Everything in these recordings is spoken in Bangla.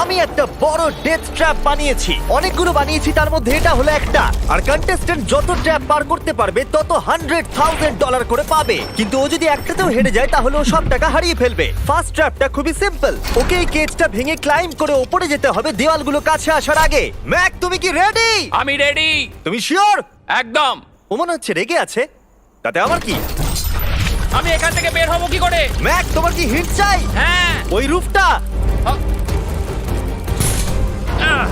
আমি একটা বড় ডেথ ট্র্যাপ বানিয়েছি। অনেকগুলো বানিয়েছি, তার মধ্যে এটা হলো একটা। আর কন্টেস্ট্যান্ট যত ট্র্যাপ পার করতে পারবে তত $100,000 করে পাবে। কিন্তু ও যদি একটাতেও হেরে যায় তাহলে ও সব টাকা হারিয়ে ফেলবে। ফার্স্ট ট্র্যাপটা খুবই সিম্পল। ওকে এই কেজটা ভেঙে ক্লাইম্ব করে উপরে যেতে হবে দেওয়ালগুলো কাছে আসার আগে। ম্যাক, তুমি কি রেডি? আমি রেডি। তুমি শিওর? একদম। ও মনে হচ্ছে রেগে আছে। তাতে আমার কি? আমি এখান থেকে বের হবো কি করে? ম্যাক, তোমার কি হিট চাই? হ্যাঁ। ওই রুফটা। আহ,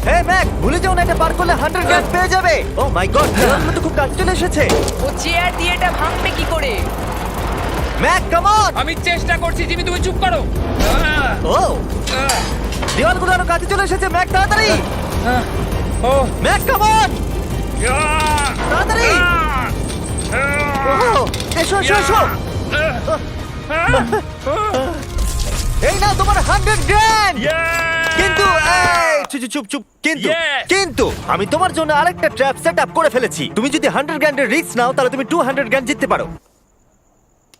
হে ম্যাক, ভুলে যাও না, এটা পার করলে 100 পেয়ে যাবে। ও মাই গড, দেওয়ালগুলো তো খুব কাছে চলে এসেছে। ও চেয়ার দিয়ে এটা ভাঙবে কি করে? Mac, come on. আমি চেষ্টা করছি জিমি, তুমি চুপ করো। ও, দেওয়ালগুলো আরো কাছে চলে এসেছে। ম্যাক, তাড়াতাড়ি। ও ম্যাক, কাম অন, তাড়াতাড়ি। ও, এসো এসো এসো। এই নাও তোমার 100 কিন্তু এই, চুপ চুপ চুপ। কিন্তু Yes! কিন্তু আমি তোমার জন্য আরেকটা ট্র্যাপ সেট আপ করে ফেলেছি। তুমি যদি 100 এর রিস্ক নাও তাহলে তুমি 200 জিততে পারো।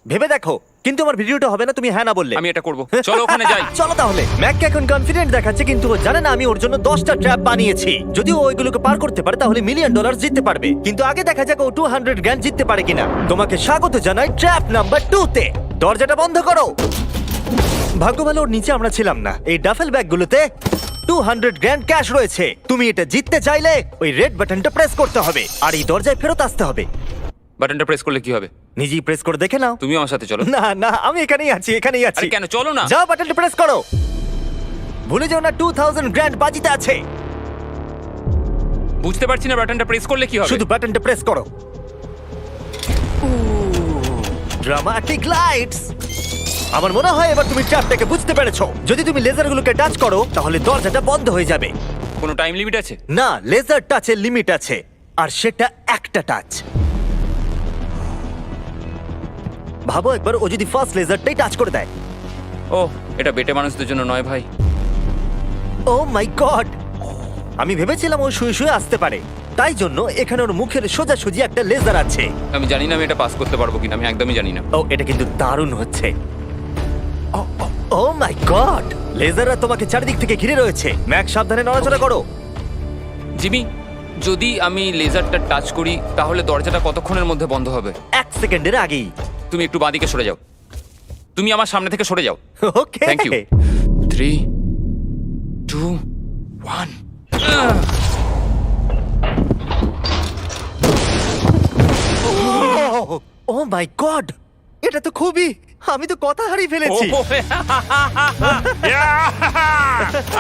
ভেবে দেখো। কিন্তু আমার ভিডিওটা হবে না তুমি হ্যাঁ না বললে। আমি এটা করব। চলো ওখানে যাই। চলো তাহলে। ম্যাককে এখন কনফিডেন্ট দেখাচ্ছে, কিন্তু ও জানে না আমি ওর জন্য 10টা ট্র্যাপ বানিয়েছি। যদি ও ওইগুলোকে পার করতে পারে তাহলে $1,000,000 জিততে পারবে। কিন্তু আগে দেখা যাক ও 200 জিততে পারে কিনা। তোমাকে স্বাগত জানাই ট্র্যাপ নাম্বার 2 তে। দরজাটা বন্ধ করো। ভাগ্য ভালো ওর নিচে আমরা ছিলাম না। এই ডাফেল ব্যাগগুলোতে $200 ক্যাশ রয়েছে। তুমি এটা জিততে চাইলে ওই রেড বাটনটা প্রেস করতে হবে আর এই দরজায় ফেরত আসতে হবে। বাটনটা প্রেস করলে কি হবে? নিজেই প্রেস করে দেখে নাও। তুমি আমার সাথে চলো। না না, আমি এখানেই আছি, এখানেই আছি। আরে কেন, চলো না। যাও, বাটনটা প্রেস করো। ভুলে যাও না $2,000 বাজিতে আছে। বুঝতে পারছি না বাটনটা প্রেস করলে কি হবে। শুধু বাটনটা প্রেস করো। Dramatic lights. আমার মনে হয় এবার তুমি ট্র্যাপটাকে বুঝতে পেরেছো। যদি তুমি লেজারগুলোকে টাচ করো তাহলে দরজাটা বন্ধ হয়ে যাবে। কোনো টাইম লিমিট আছে? না, লেজার টাচের লিমিট আছে, আর সেটা একটা টাচ। ভাবো একবার, ও যদি ফার্স্ট লেজারটাই টাচ করে দেয়। ও, এটা বেটে মানুষদের জন্য নয় ভাই। ও মাই গড, আমি ভেবেছিলাম ও শুয়ে শুয়ে আসতে পারে, তাই জন্য এখানে ওর মুখের সোজাসুজি একটা লেজার আছে। আমি জানি না আমি এটা পাস করতে পারবো কিনা, আমি একদমই জানি না। ও, এটা কিন্তু দারুণ হচ্ছে। ও মাই গড, লেজাররা তোমাকে চারিদিক থেকে ঘিরে রয়েছে। ম্যাক, সাবধানে নড়াচড়া করো। জিমি, যদি আমি লেজারটা টাচ করি তাহলে দরজাটা কতক্ষণের মধ্যে বন্ধ হবে? 1 সেকেন্ডের আগেই। তুমি একটু বাঁদিকে সরে যাও। তুমি আমার সামনে থেকে সরে যাও। Okay, thank you. 3 2 1। Oh my god, এটা তো খুবই, আমি তো কথা হারিয়ে ফেলেছি।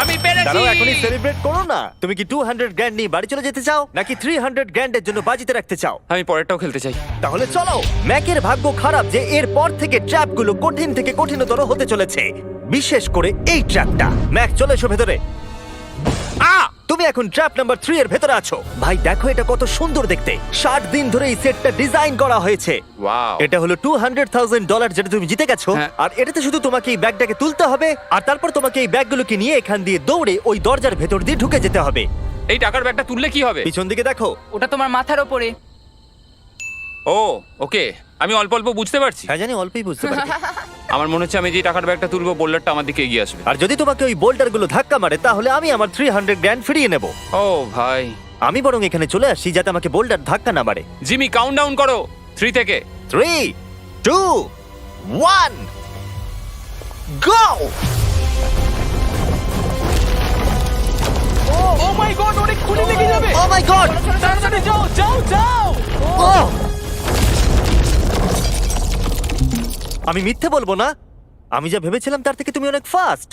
আমি পেরেছি। দাঁড়াও, এখনই সেলিব্রেট করো না। তুমি কি 200 নিয়ে বাড়ি চলে যেতে চাও নাকি 300 এর জন্য বাজিতে রাখতে চাও? আমি পরেরটাও খেলতে চাই। তাহলে চলো। ম্যাকের ভাগ্য খারাপ যে এর পর থেকে ট্র্যাপগুলো কঠিন থেকে কঠিনতর হতে চলেছে, বিশেষ করে এই ট্র্যাপটা। ম্যাক, চলে এসো ভেতরে। তুমি এখন ট্র্যাপ নাম্বার 3 এর ভেতরে আছো। ভাই দেখো এটা কত সুন্দর দেখতে। 60 দিন ধরে এই সেটটা ডিজাইন করা হয়েছে। ওয়াও। এটা হলো $200,000 যেটা তুমি জিতে গেছো। হ্যাঁ। আর এটাতে শুধু তোমাকে এই ব্যাগটাকে তুলতে হবে, আর তারপর তোমাকে এই ব্যাগগুলোকে নিয়ে এখান দিয়ে দৌড়ে ওই দরজার ভেতর দিয়ে ঢুকে যেতে হবে। এই টাকার ব্যাগটা তুললে কি হবে? পিছন দিকে দেখো। ওটা তোমার মাথার ওপরে। ও ওকে, আমি অল্প অল্প বুঝতে পারছি। হ্যাঁ জানি, অল্পই বুঝতে পারবে। আমার মনে হচ্ছে আমি যে টাকার ব্যাগটা তুলবো বোল্ডারটা আমার দিকে এগিয়ে আসবে। আর যদি তোমাকে ওই বোল্ডারগুলো ধাক্কা মারে তাহলে আমি আমার $300 ফিরিয়ে নেব। ও ভাই। আমি বরং এখানে চলে আসি যাতে আমাকে বোল্ডার ধাক্কা না মারে। জিমি, কাউন্ট ডাউন করো 3 থেকে। 3 2 1 গো। ও মাই গড, অনেক খুলি লেগে যাবে। ও মাই গড, তাড়াতাড়ি যাও যাও যাও। ও, আমি মিথ্যে বলবো না, আমি যা ভেবেছিলাম তার থেকে তুমি অনেক ফাস্ট।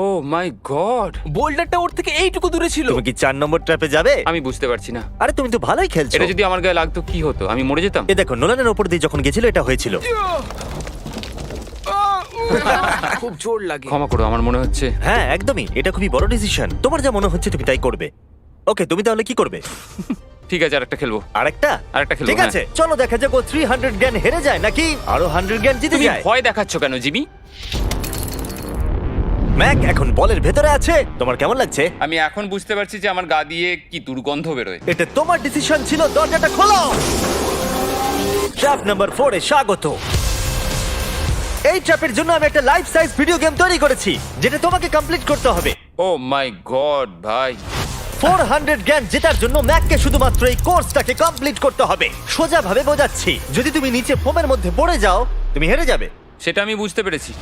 ও মাই গড, বোল্ডারটা ওর থেকে এইটুকু দূরে ছিল। তুমি কি 4 নম্বর ট্র্যাপে যাবে? আমি বুঝতে পারছি না। আরে তুমি তো ভালোই খেলছো। এটা যদি আমার গায়ে লাগতো কি হতো? আমি মরে যেতাম। এ দেখো, নোলানের উপর দিয়ে যখন গেছিল এটা হয়েছিল। খুব জোর লাগে। ক্ষমা করো, আমার মনে হচ্ছে হ্যাঁ একদমই, এটা খুবই বড় ডিসিশন। তোমার যা মনে হচ্ছে তুমি তাই করবে। ওকে, তুমি তাহলে কি করবে? ঠিক আছে, আরেকটা খেলবো। আরেকটা খেলবো। ঠিক আছে, চলো দেখা যাক ও 300 হেরে যায় নাকি আরো 100 জিতে তুমি যায়। ভয় দেখাচ্ছ কেন জিমি? ম্যাক এখন বলের ভেতরে আছে। তোমার কেমন লাগছে? আমি এখন বুঝতে পারছি যে আমার গা দিয়ে কি দুর্গন্ধ বেরোয়। এটা তোমার ডিসিশন ছিল। দরজাটা খোলো। ট্র্যাপ নাম্বার 4 এ স্বাগত। এই ট্র্যাপের জন্য আমি একটা লাইফ সাইজ ভিডিও গেম তৈরি করেছি যেটা তোমাকে কমপ্লিট করতে হবে। ও মাই গড ভাই, 400 গ্র্যান্ড জেতার জন্য ম্যাককে শুধুমাত্র এই কোর্সটাকে কমপ্লিট করতে হবে। সোজা ভাবে বোঝাচ্ছি, যদি তুমি নিচে ফোমের মধ্যে পড়ে যাও তুমি হেরে যাবে। সেটা আমি বুঝতে পেরেছি।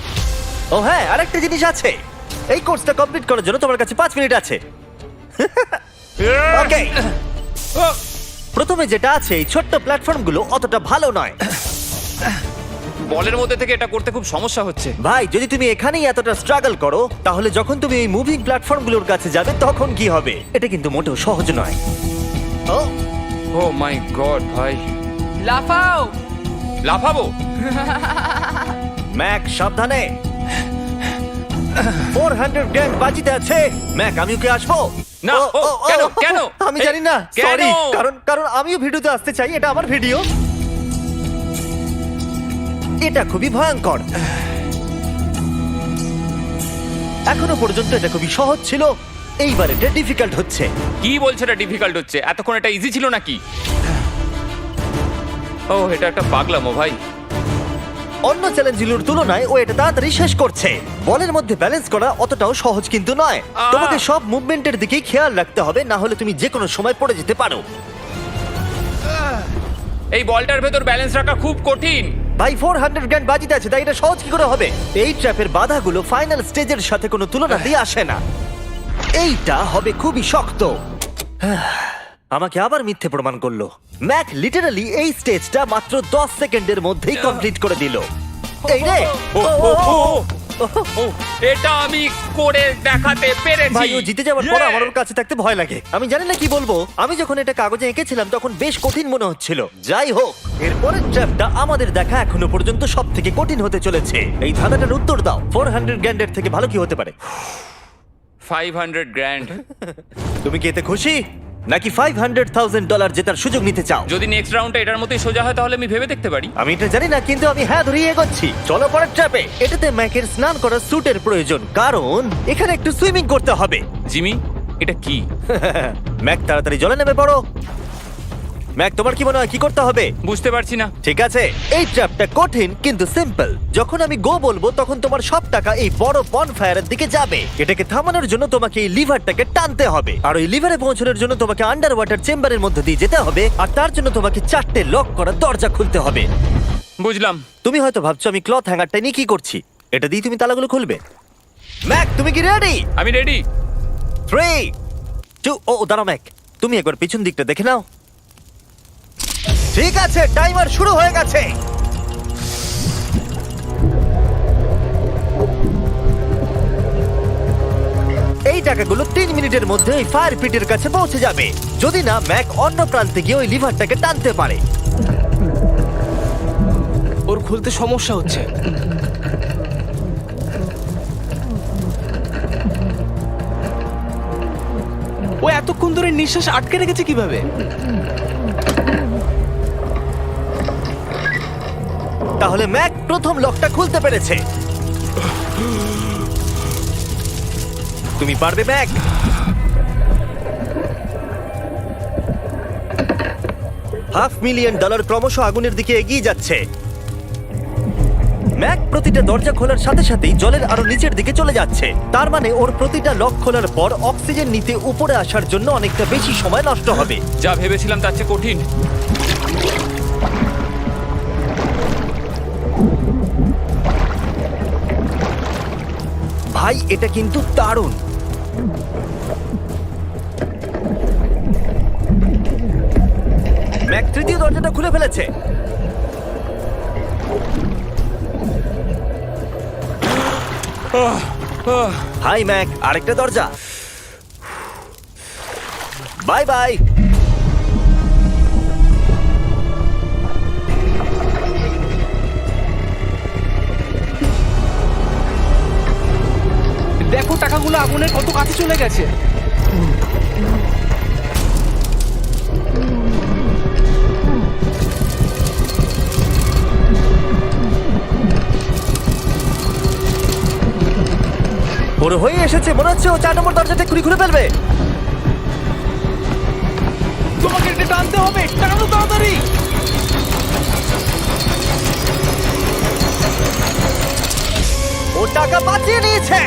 ও হ্যাঁ, আরেকটা জিনিস আছে, এই কোর্সটা কমপ্লিট করার জন্য তোমার কাছে 5 মিনিট আছে। ওকে, প্রথমে যেটা আছে, এই ছোট্ট প্ল্যাটফর্মগুলো অতটা ভালো নয়। বলের মধ্যে থেকে এটা করতে খুব সমস্যা হচ্ছে। ভাই, যদি তুমি এখানেই এতটা স্ট্রাগল করো তাহলে যখন তুমি এই মুভিং প্ল্যাটফর্মগুলোর কাছে যাবে তখন কি হবে? এটা কিন্তু মোটেও সহজ নয়। ও ও মাই গড ভাই, লাফাও। লাফাবো? ম্যাক, সাবধানে। 400 গ্র্যান্ড বাজিতে আছে। ম্যাক, আমি ওকে আসবো? না, কেন কেন? আমি জানি না, কেন? সরি। কারণ আমিও ভিডিওতে আসতে চাই, এটা আমার ভিডিও। এটা খুবই ভয়ঙ্কর। এখনো পর্যন্ত এটা খুবই সহজ ছিল, এইবার এটা ডিফিকাল্ট হচ্ছে। কি বলছো এটা ডিফিকাল্ট হচ্ছে? এতক্ষণ এটা ইজি ছিল নাকি? ও, এটা একটা পাগলামো ভাই। অন্য চ্যালেঞ্জগুলোর তুলনায় ও এটা তাড়াতাড়ি শেষ করছে। বলের মধ্যে ব্যালেন্স করা অতটাও সহজ কিন্তু নয়। তোমাকে সব মুভমেন্টের দিকেই খেয়াল রাখতে হবে, না হলে তুমি যে কোনো সময় পড়ে যেতে পারো। এই বলটার ভেতর ব্যালেন্স রাখা খুব কঠিন। ভাই, 400 গ্র্যান্ড বাজিতে আছে, তাই এটা সহজ কি করে হবে? এই ট্র্যাপের বাধাগুলো ফাইনাল স্টেজের সাথে কোনো তুলনাতেই আসে না। এইটা হবে খুবই শক্ত। আমাকে আবার মিথ্যে প্রমাণ করলো। ম্যাক লিটারালি এই স্টেজটা মাত্র 10 সেকেন্ডের মধ্যেই কমপ্লিট করে দিল। এই রে, এটা আমি করে দেখাতে পেরেছি। ভাই, ও জিতে যাওয়ার পর আমার ওর কাছে থাকতে ভয় লাগে। আমি জানি না কি বলবো। আমি যখন এটা কাগজে এঁকেছিলাম তখন বেশ কঠিন মনে হচ্ছিল। যাই হোক, এরপরের ট্র্যাপটা আমাদের দেখা এখনো পর্যন্ত সব থেকে কঠিন হতে চলেছে। এই ধাঁধাটার উত্তর দাও, 400 গ্র্যান্ডের থেকে ভালো কি হতে পারে? 500 গ্র্যান্ড। তুমি কি এতে খুশি, নাকি $500,000 জেতার সুযোগ নিতে চাও? যদি নেক্সট রাউন্ডটা এটার মতোই সোজা হয় তাহলে আমি ভেবে দেখতে পারি। আমি এটা জানি না, কিন্তু আমি হ্যাঁ ধরিয়ে এগোচ্ছি। চলো পরের ট্র্যাপে। এটাতে ম্যাকের স্নান করার স্যুটের প্রয়োজন, কারণ এখানে একটু সুইমিং করতে হবে। জিমি, এটা কি? ম্যাক, তাড়াতাড়ি জলে নেমে পড়ো। ম্যাক, তোমার কি মনে হয় কি করতে হবে? বুঝতে পারছি না। ঠিক আছে, এই ট্র্যাপটা কঠিন কিন্তু সিম্পল। যখন আমি গো বলবো তখন তোমার সব টাকা এই বড় বনফায়ারের দিকে যাবে। এটাকে থামানোর জন্য তোমাকে এই লিভারটাকে টানতে হবে, আর ওই লিভারে পৌঁছানোর জন্য তোমাকে আন্ডার ওয়াটার চেম্বারের মধ্যে দিয়ে যেতে হবে, আর তার জন্য তোমাকে 4টে লক করা দরজা খুলতে হবে। বুঝলাম। তুমি হয়তো ভাবছো আমি ক্লথ হ্যাঙ্গারটা নিয়ে কি করছি। এটা দিয়ে তুমি তালাগুলো খুলবে। ম্যাক, তুমি কি রেডি? আমি রেডি। 3, 2, ও দাঁড়াও ম্যাক, তুমি একবার পিছন দিকটা দেখে নাও। ঠিক আছে, টাইমার শুরু হয়ে গেছে। এই টাকাগুলো 3 মিনিটের মধ্যে ওই ফায়ার পিটের কাছে পৌঁছে যাবে, যদি না ম্যাক অন্য প্রান্তে গিয়ে ওই লিভারটাকে টানতে পারে। ওর খুলতে সমস্যা হচ্ছে। ও এতক্ষণ ধরে নিঃশ্বাস আটকে রেখেছে কিভাবে? তাহলে ম্যাক প্রথম লকটা খুলতে পেরেছে। তুমি পারবে ম্যাক। $500,000 ক্রমশ আগুনের দিকে এগিয়ে যাচ্ছে। ম্যাক প্রতিটা দরজা খোলার সাথে সাথেই জলের আরো নিচের দিকে চলে যাচ্ছে। তার মানে ওর প্রতিটা লক খোলার পর অক্সিজেন নিতে উপরে আসার জন্য অনেকটা বেশি সময় নষ্ট হবে। যা ভেবেছিলাম তার চেয়ে কঠিন। ভাই, এটা কিন্তু দারুণ। ম্যাক তৃতীয় দরজাটা খুলে ফেলেছে। হাই ম্যাক, আরেকটা দরজা। Bye bye. দেখো টাকাগুলো আগুনের কত কাছে চলে গেছে। ওর হয়ে এসেছে, মনে হচ্ছে ও 4 নম্বর দরজাটা খুলে ফেলবে। তোমাকে এটা টানতে হবে, টানো তাড়াতাড়ি। ও টাকা বাঁচিয়ে নিয়েছে।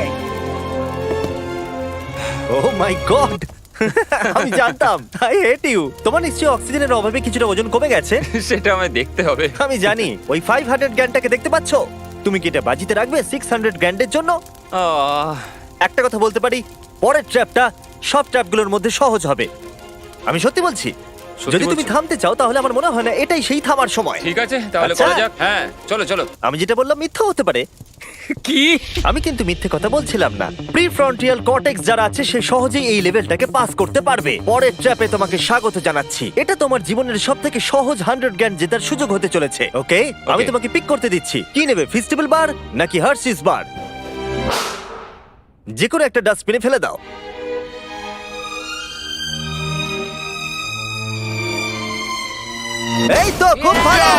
ও মাই গড, আমি জানতাম। I hate you. তোমার নিশ্চয়ই অক্সিজেনের অভাবে কিছুটা ওজন কমে গেছে। সেটা আমায় দেখতে হবে। আমি জানি। ওই 500 গ্র্যান্ডটাকে দেখতে পাচ্ছো? তুমি কি এটা বাজিতে রাখবে 600 গ্র্যান্ডের জন্য? আহ, একটা কথা বলতে পারি, পরের ট্র্যাপটা সব ট্র্যাপগুলোর মধ্যে সহজ হবে। আমি সত্যি বলছি। সত্যি যদি তুমি বলছো? থামতে চাও তাহলে আমার মনে হয় না এটাই সেই থামার সময়। ঠিক আছে, তাহলে আচ্ছা। করা যাক। হ্যাঁ, চলো চলো। আমি যেটা বললাম মিথ্যা হতে পারে। কি? আমি কিন্তু মিথ্যে কথা বলছিলাম না। প্রি ফ্রন্টিয়াল কর্টেক্স যারা আছে সে সহজেই এই লেভেলটাকে পাস করতে পারবে। পরের ট্র্যাপে তোমাকে স্বাগত জানাচ্ছি। এটা তোমার জীবনের সবথেকে সহজ 100 গ্র্যান্ড জেতার সুযোগ হতে চলেছে। ওকে, আমি তোমাকে পিক করতে দিচ্ছি। কি নেবে, ফেস্টিভ্যাল বার নাকি হার্শিস বার? যে কোনো একটা ডাস্টবিনে ফেলে দাও। এই তো খুব ভালো।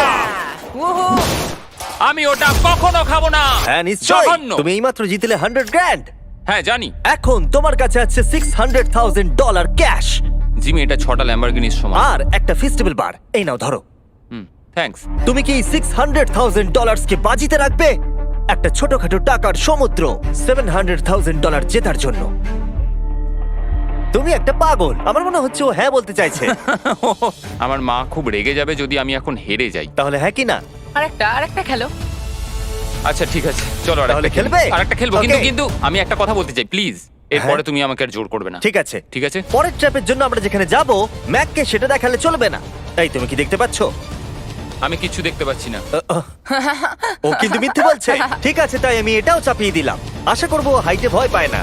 আমি ওটা কখনো খাবো না। হ্যাঁ নিশ্চয়ই। জঘন্য। তুমি এইমাত্র জিতলে 100 গ্র্যান্ড। হ্যাঁ জানি। এখন তোমার কাছে আছে $600,000 ক্যাশ জিমি, এটা 6টা ল্যাম্বরগিনির সমান। আর একটা ফেস্টিভ্যাল বার। এই নাও ধরো। থ্যাঙ্কস। তুমি কি $600,000 কে বাজিতে রাখবে একটা ছোটখাটো টাকার সমুদ্র $700,000 জেতার জন্য? তুমি একটা পাগল। আমার মনে হচ্ছে ও হ্যাঁ বলতে চাইছে। আমার মা খুব রেগে যাবে যদি আমি এখন হেরে যাই। তাহলে হ্যাঁ কি না? আরেকটা খেলো। আচ্ছা ঠিক আছে, চলো তাহলে খেলবে? আরেকটা খেলবো। Okay. কিন্তু আমি একটা কথা বলতে চাই, প্লিজ। এরপরে তুমি আমাকে আর জোর করবে না। ঠিক আছে। ঠিক আছে। পরের ট্র্যাপের জন্য আমরা যেখানে যাব ম্যাককে সেটা দেখালে চলবে না। তাই তুমি কি দেখতে পাচ্ছো? আমি কিচ্ছু দেখতে পাচ্ছি না। ও কিন্তু মিথ্যে বলছে। ঠিক আছে, তাই আমি এটাও চাপিয়ে দিলাম। আশা করবো হাইটে ভয় পায় না।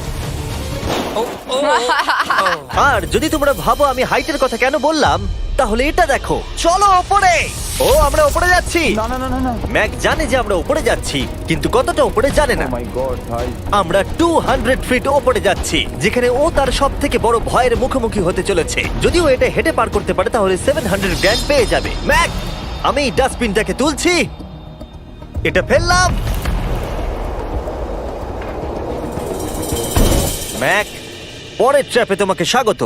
ও, ও, ও, ও। আর যদি তোমরা ভাবো আমি হাইটের কথা কেন বললাম, তাহলে এটা দেখো। চলো ওপরে। ও আমরা ওপরে যাচ্ছি। ম্যাক জানে যে আমরা ওপরে যাচ্ছি, কিন্তু কতটা ওপরে জানে না। আমরা 200 ফিট ওপরে যাচ্ছি, যেখানে ও তার সব থেকে বড় ভয়ের মুখোমুখি হতে চলেছে। যদি ও এটা হেঁটে পার করতে পারে তাহলে 700 গ্র্যান্ড পেয়ে যাবে। ম্যাক, আমি ডাস্টবিনটাকে তুলছি, এটা ফেললাম। ম্যাক, পরের ট্র্যাপে তোমাকে স্বাগত।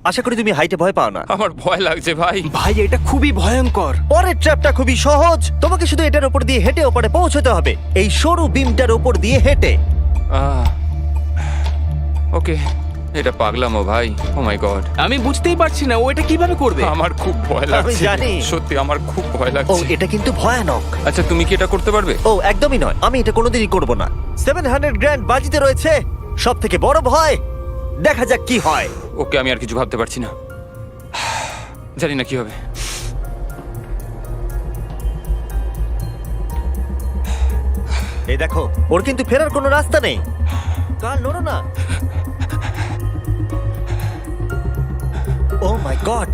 আশা করি তুমি হাইটে ভয় পাও না। আমার ভয় লাগছে ভাই। ভাই এটা খুবই ভয়ঙ্কর। পরের ট্র্যাপটা খুবই সহজ। তোমাকে শুধু এটার উপর দিয়ে হেঁটে ওপরে পৌঁছতে হবে, এই সরু বিমটার উপর দিয়ে হেঁটে। ওকে, এটা পাগলামো ভাই। ও মাই গড, আমি বুঝতেই পারছি না ও এটা কিভাবে করবে। আমার খুব ভয় লাগছে। আমি জানি। সত্যি আমার খুব ভয় ও লাগছে। এটা কিন্তু ভয়ানক। আচ্ছা, তুমি কি এটা করতে পারবে? ও একদমই নয়, আমি এটা কোনোদিনই করব না। 700 গ্র্যান্ড বাজিতে রয়েছে, সব থেকে বড় ভয়। দেখা যাক কি হয়। ওকে, আমি আর কিছু ভাবতে পারছি না। জানি না কি হবে। এই দেখো, ওর কিন্তু ফেরার কোনো রাস্তা নেই। কাল নড়ো না। ও মাই গড,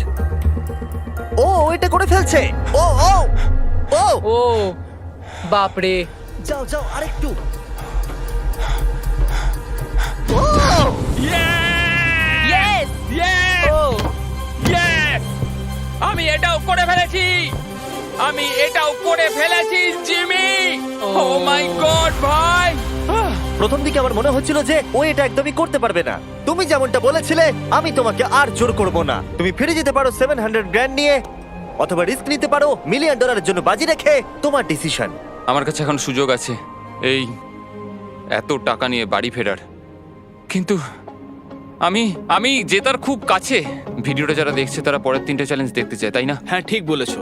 ও এটা করে ফেলছে। ও ও ও ও বাপরে। যাও যাও আরেকটু। ও ইয়েস। ও আমি এটাও করে ফেলেছি। জিমি। ও মাই গড ভাই। প্রথম দিকে আমার মনে হচ্ছিল যে ও এটা একদমই করতে পারবে না। তুমি যেমনটা বলেছিলে, আমি তোমাকে আর জোর করব না। তুমি ফিরে যেতে পারো 700 গ্র্যান্ড নিয়ে, অথবা রিস্ক নিতে পারো $1 মিলিয়ন জন্য বাজি রেখে। তোমার ডিসিশন। আমার কাছে এখন সুযোগ আছে এই এত টাকা নিয়ে বাড়ি ফেরার, কিন্তু আমি জেতার খুব কাছে। ভিডিওটা যারা দেখছে তারা পরের 3টে চ্যালেঞ্জ দেখতে চায়, তাই না? হ্যাঁ ঠিক বলেছো।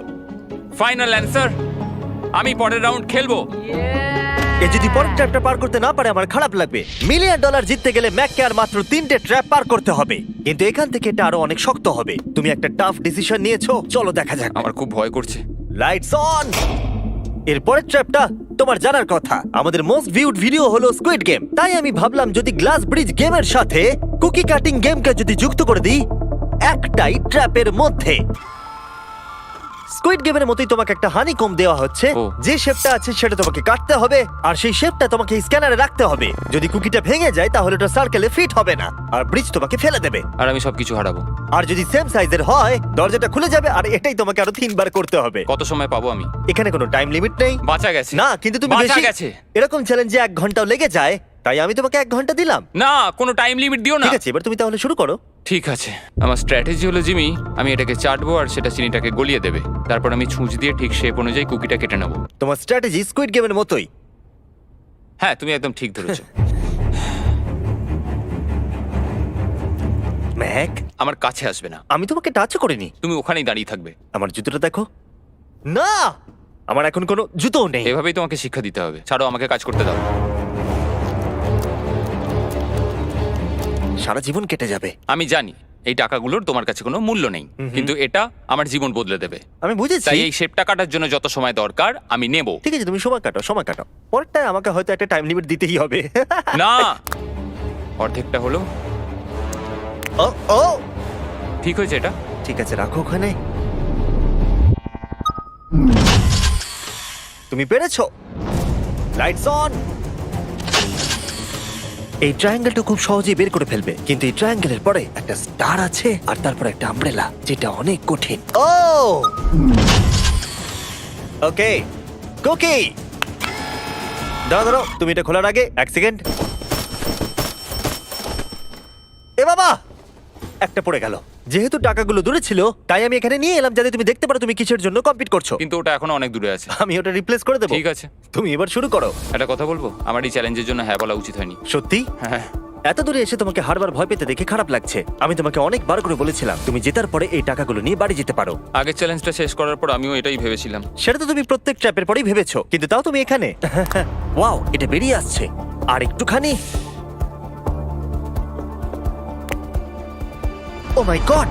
ফাইনাল অ্যান্সার, আমি পরের রাউন্ড খেলবো। এ যদি পরের ট্র্যাপটা পার করতে না পারে আমার খারাপ লাগবে। $1 মিলিয়ন জিততে গেলে ম্যাককে আর মাত্র 3টে ট্র্যাপ পার করতে হবে, কিন্তু এখান থেকে এটা আরো অনেক শক্ত হবে। তুমি একটা টাফ ডিসিশন নিয়েছো, চলো দেখা যাক। আমার খুব ভয় করছে। Lights on. এর পরের ট্র্যাপটা তোমার জানার কথা। আমাদের মোস্ট ভিউড ভিডিও হলো স্কুইড গেম, তাই আমি ভাবলাম যদি গ্লাস ব্রিজ গেমের সাথে কুকি কাটিং গেমকে যদি যুক্ত করে দিই একটাই ট্র্যাপের মধ্যে। স্কুইড গেমের মতোই তোমাকে একটা হানিকম দেওয়া হচ্ছে। ও। যে শেপটা আছে সেটা তোমাকে কাটতে হবে, আর সেই শেপটা তোমাকে স্ক্যানারে রাখতে হবে। যদি কুকিটা ভেঙে যায় তাহলে ওটা সার্কেলে ফিট হবে না, আর ব্রিজ তোমাকে ফেলে দেবে। আর আমি সবকিছু হারাবো। আর যদি সেম সাইজের হয় দরজাটা খুলে যাবে, আর এটাই তোমাকে আরো 3বার করতে হবে। কত সময় পাবো আমি? এখানে কোনো টাইম লিমিট নেই। বাঁচা গেছে। না, কিন্তু তুমি বাঁচা বেশি গেছে। এরকম চ্যালেঞ্জে 1 ঘন্টাও লেগে যায়, তাই আমি তোমাকে 1 ঘন্টা দিলাম। না, কোনো টাইম লিমিট দিও না। ঠিক আছে, এবার তুমি তাহলে শুরু করো। ঠিক আছে, আমার স্ট্র্যাটেজি হলো জিমি, আমি এটাকে চাটবো আর সেটা চিনিটাকে গলিয়ে দেবে। তারপর আমি ছুঁচ দিয়ে ঠিক শেপ অনুযায়ী কুকিটা কেটে নেবো। তোমার স্ট্র্যাটেজি স্কুইড গেমের মতোই। হ্যাঁ, তুমি একদম ঠিক ধরেছো। ম্যাক, আমার কাছে আসবে না, আমি তোমাকে টাচ করিনি। তুমি ওখানেই দাঁড়িয়ে থাকবে। আমার জুতোটা দেখো। না, আমার এখন কোনো জুতোও নেই। এভাবেই তোমাকে শিক্ষা দিতে হবে। ছাড়ো, আমাকে কাজ করতে দাও। সারা জীবন কেটে যাবে। আমি জানি এই টাকাগুলোর তোমার কাছে কোনো মূল্য নেই, কিন্তু এটা আমার জীবন বদলে দেবে। আমি বুঝেছি। তাই এই শেপটা কাটার জন্য যত সময় দরকার আমি নেব। ঠিক আছে, তুমি সময় কাটাও, সময় কাটাও। পরেরটায় আমাকে হয়তো একটা টাইম লিমিট দিতেই হবে। না, অর্ধেকটা হলো। ও ও, ঠিক হয়েছে এটা। ঠিক আছে, রাখো ওখানে। তুমি পেরেছো। Lights on. এই ট্রায়াঙ্গেলটা খুব সহজেই বের করে ফেলবে, কিন্তু এই ট্রায়াঙ্গেলের পরে একটা স্টার আছে আর তারপর একটা আমব্রেলা, যেটা অনেক কঠিন। ও ওকে, কুকি দাঁড়াও দাঁড়াও, তুমি এটা খোলার আগে 1 সেকেন্ড। এ বাবা, একটা পড়ে গেল। যেহেতু টাকাগুলো দূরে ছিল, তাই আমি এখানে নিয়ে এলাম যাতে তুমি দেখতে পারো তুমি কিসের জন্য কম্পিট করছো। কিন্তু ওটা এখনো অনেক দূরে আছে। আমি ওটা রিপ্লেস করে দেবো। ঠিক আছে, তুমি এবার শুরু করো। একটা কথা বলবো, আমার এই চ্যালেঞ্জের জন্য হ্যাঁ বলা উচিত হয়নি। সত্যি? হ্যাঁ, এত দূরে এসে তোমাকে হারবার ভয় পেতে দেখে খারাপ লাগছে। আমি তোমাকে অনেকবার করে বলেছিলাম তুমি জেতার পরে এই টাকাগুলো নিয়ে বাড়ি যেতে পারো। আগের চ্যালেঞ্জটা শেষ করার পর আমিও এটাই ভেবেছিলাম। সেটা তো তুমি প্রত্যেক ট্র্যাপের পরেই ভেবেছো, কিন্তু তাও তুমি এখানে। ওয়াও, এটা বেরিয়ে আসছে। আর একটুখানি। ও মাই গড,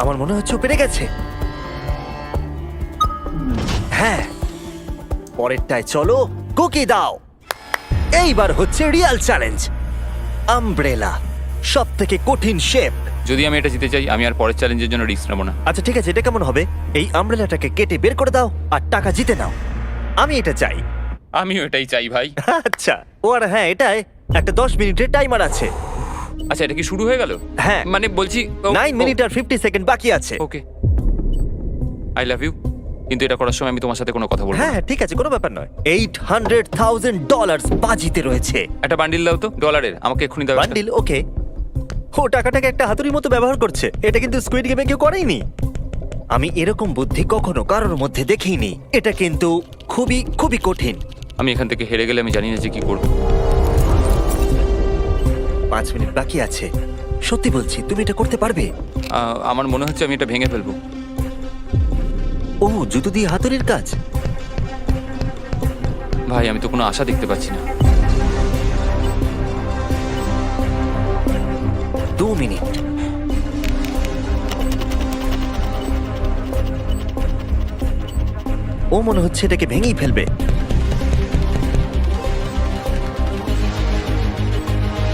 আমার মনে হচ্ছে ও পেরে গেছে। হ্যাঁ, পরেরটায় চলো, কুকি দাও। এইবার হচ্ছে রিয়েল চ্যালেঞ্জ, আমব্রেলা, সব থেকে কঠিন শেপ। যদি আমি এটা জিতে চাই, আমি আর পরের চ্যালেঞ্জের জন্য রিস্ক নেবো না। আচ্ছা ঠিক আছে, এটা কেমন হবে? এই আমব্রেলাটাকে কেটে বের করে দাও আর টাকা জিতে নাও। আমি এটা চাই। আমিও এটাই চাই ভাই। আচ্ছা, ও আর হ্যাঁ, এটায় একটা 10 মিনিটের টাইমার আছে। আচ্ছা, এটা কি শুরু হয়ে গেল? হ্যাঁ। মানে বলছি 9 মিনিট আর 50 সেকেন্ড বাকি আছে। ওকে, আই লাভ ইউ। কিন্তু এটা করার সময় আমি তোমার সাথে কোনো কথা বলবো না। হ্যাঁ ঠিক আছে, কোনো ব্যাপার নয়। $800,000 বাজিতে রয়েছে। একটা বান্ডিল দাও তো ডলারের, আমাকে এক্ষুনি দাও একটা। বান্ডিল? ওকে। ও টাকাটাকে একটা হাতুড়ির মতো ব্যবহার করছে। এটা কিন্তু স্কুইড গেমে কেউ করেনি। আমি এরকম বুদ্ধি কখনো কারোর মধ্যে দেখিনি। এটা কিন্তু খুবই খুবই কঠিন। আমি এখান থেকে হেরে গেলে আমি জানি না যে কি করবো। 5 মিনিট বাকি আছে। সত্যি বলছি, তুমি এটা করতে পারবে। আমার মনে হচ্ছে আমি এটা ভেঙে ফেলবো। ও, জুতো দিয়ে হাতুড়ির কাজ। ভাই, আমি তো কোনো আশা দেখতে পাচ্ছি না। 2 মিনিট। ও মনে হচ্ছে এটাকে ভেঙেই ফেলবে।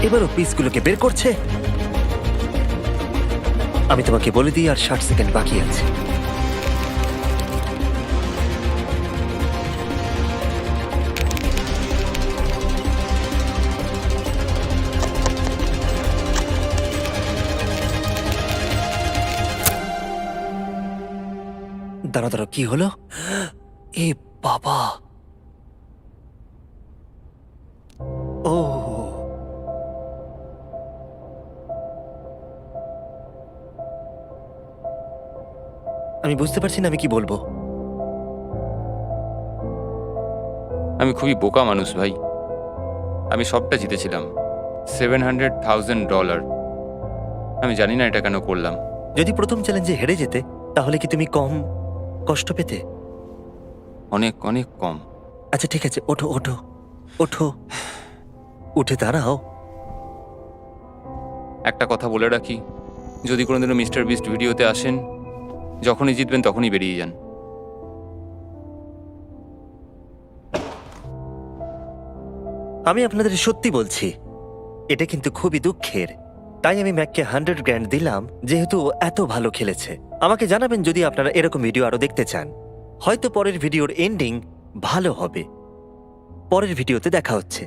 এবারও পিসগুলোকে বের করছে। আমি তোমাকে বলে দিই, আর 60 সেকেন্ড বাকি আছে। দাঁড়া দাঁড়া, কি হলো? এ বাবা, ও আমি বুঝতে পারছি না আমি কি বলবো। আমি খুবই বোকা মানুষ ভাই। আমি সবটা জিতেছিলাম, $700,000। আমি জানি না এটা কেন করলাম। যদি প্রথম চ্যালেঞ্জে হেরে যেতে, তাহলে কি তুমি কম কষ্ট পেতে? অনেক অনেক কম। আচ্ছা ঠিক আছে, ওঠো ওঠো ওঠো, উঠে দাঁড়াও। একটা কথা বলে রাখি, যদি কোনোদিনও মিস্টার বিস্ট ভিডিওতে আসেন, যখনই জিতবেন তখনই বেরিয়ে যান। আমি আপনাদের সত্যি বলছি, এটা কিন্তু খুবই দুঃখের। তাই আমি ম্যাককে 100 গ্র্যান্ড দিলাম, যেহেতু ও এত ভালো খেলেছে। আমাকে জানাবেন যদি আপনারা এরকম ভিডিও আরো দেখতে চান। হয়তো পরের ভিডিওর এন্ডিং ভালো হবে। পরের ভিডিওতে দেখা হচ্ছে।